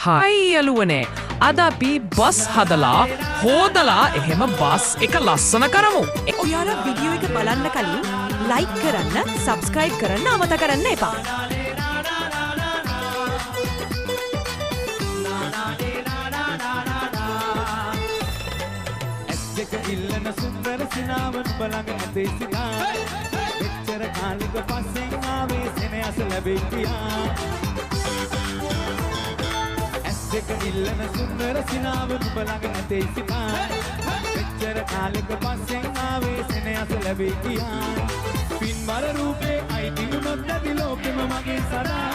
හයි යලුවනේ අද අපි බස් හදලා හෝදලා එහෙම බස් එක ලස්සන කරමු. ඔයාලා වීඩියෝ එක බලන්න කලින් ලයික් කරන්න, සබ්ස්ක්‍රයිබ් කරන්න අමතක කරන්න එපා. ඉල්ලන සුන්දර සිනාවන් බලන්න ඇතේ සිනා මෙච්චර කාලෙක පස්සෙන් ආවේ සෙනෙහස ලැබෙයියා ඇස් දෙක ඉල්ලන සුන්දර සිනාවන් බලන්න ඇතේ සිනා මෙච්චර කාලෙක පස්සෙන් ආවේ සෙනෙහස ලැබෙයියා පින්බර රූපේ අයිති වුණොත් නැති ලෝකෙම මගේ සදා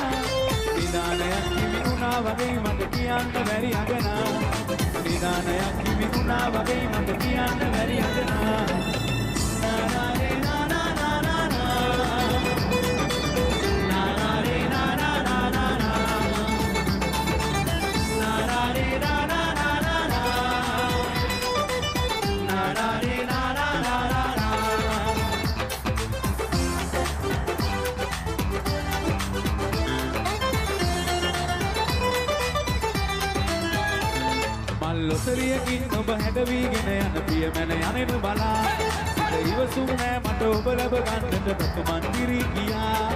නිදානයක් හිමි වුණා වගේ මට කියන්න බැරි අගනා නිදානයක් හිමි වුණා වගේ මට කියන්න බැරි අගනා නානාරේ නානානානා නානාරේ නානානානා නානාරේ නානානානා නානාරේ නානානානා ලොතරියකින් ඔබ හැඩවීගෙන යන පියමැන යනෙන බලා සිත ඉවසුම් නෑ මට ඔබ ලැබ ගන්නට බැකමන් දිරි ගියා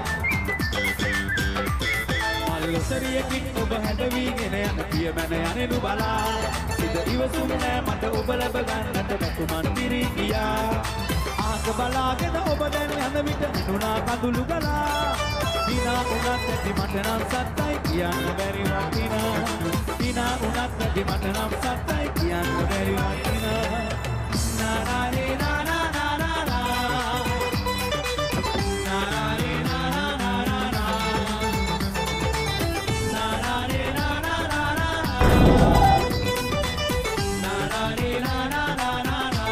මල් ලොතරියකින් ඔබ හැඩවීගෙන යන පියමැන යනෙන බලා සිත ඉවසුම් නෑ මට ඔබ ලැබ ගන්නට බැකමන් දිරි ගියා ආක බලාගෙන ඔබ දැන් යන විට මිනුණා කඳුළු ගලා දිනා උනත් ඇති මට නම් සත්තයි කියන්න බැරි වටිනා දිනා උනත් ඇති මට නම් සත්තයි කියන්න බැරි වටිනා නානාරේ නානානානා නානාරේ නානානානා නානාරේ නානානානා නානාරේ නානානානා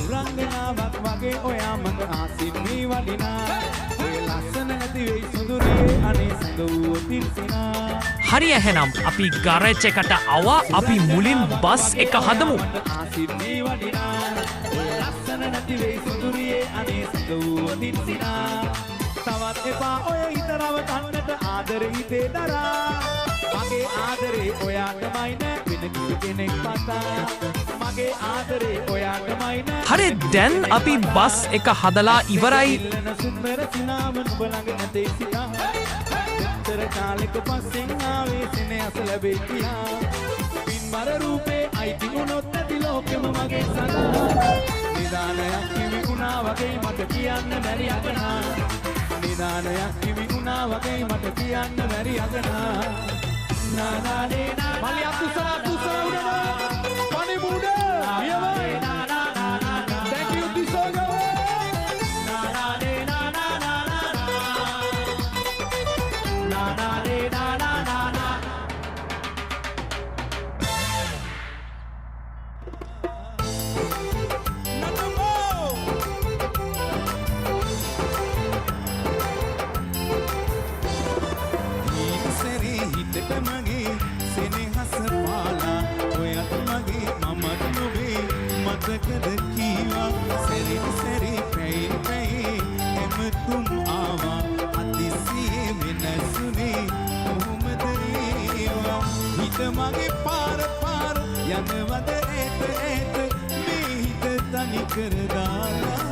රංගනාවක් වගේ ඔයා මඟ ආසින් මේ වඩිනා ඔය ලස්සන ඇති වෙයි සුඳුරියේ අනේ සඳ වූ තිර්සිනා හරි එහෙනම් අපි ගරේජ් එකට ආවා අපි මුලින් බස් එක හදමු. ආසින් මේ වඩිනා ඔය ලස්සන නැති වෙයි සුඳුරියේ අනේ සඳ වූ තිර්සිනා තවත් එපා ඔය හිතරව කන්නට ආදරේ හිතේ දරා මගේ ආදරේ ඔයාටමයි නෑ වෙන කිසි කෙනෙක් පතා මගේ ආදරේ ඔයාටමයි නෑ හරි දැන් අපි බස් එක හදලා ඉවරයි. ඉල්ලන සුන්දර සිනාවන් බලඟ නැතේ සිනා මෙච්චර කාලෙක පස්සෙන් ආවේ සෙනෙහස ලැබෙයි කියා පින්බර රූපේ අයිති වුණොත් නැති ලෝකෙම මගේ සදා නිදානයක් හිමි වුණා වගේ මට කියන්න බැරි අගනා නිදානයක් හිමි වුණා වගේ මට කියන්න බැරි අගනා නානානේ මලි අකුසල උඩම පනි මුඩ නියමයි thank you දිසෝගව නානානේ නානානේ නානානේ මගේ සෙනෙහස පාලා ඔයත් මගේ මමත් නොවේ මතකද කීවා සැරින් සැරේ පැයි පැයි එමතුම් ආවා අතිසියේ වෙනසුනේ කොහොමද ඒවා හිත මගේ පාර පාර යනවද ඒත ඒත මේ හිත තනි කර දාලා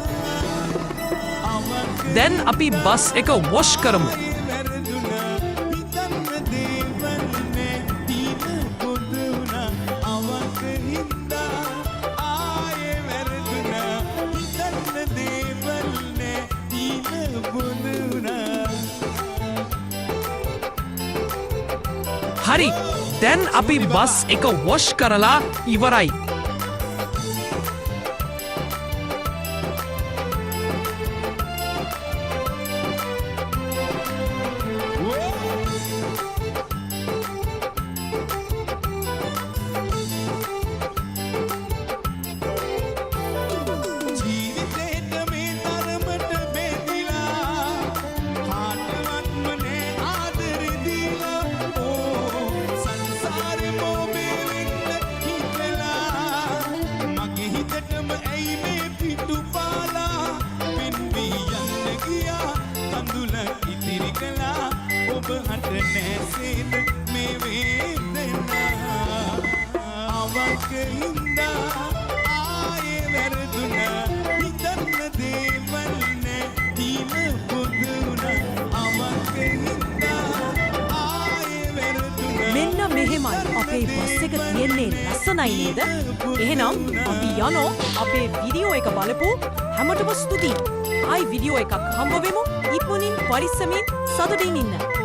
දැන් අපි බස් එක වොෂ් කරමු. හරි දැන් අපි බස් එක වොෂ් කරලා ඉවරයි. සංසාරේ මොබේ වෙන්න හිතලා නැසෙන මේ වේදනා අවකෙන්ද ආයේ වැරදුනා හිතන්න දේවල් නැතිම පුදුනා අවකෙන්ද ආයේ වැරදුනා මෙන්න මෙහෙමයි අපේ බස් එක තියෙන්නේ ලස්සනයි නේද? එහෙනම් අපි යනෝ අපේ වීඩියෝ එක බලපු හැමෝටම ස්තුතියි. ආයි වීඩියෝ එකක් හම්බ වෙමු. ඉක්මනින් පරිස්සමින් සතුටින් ඉන්න.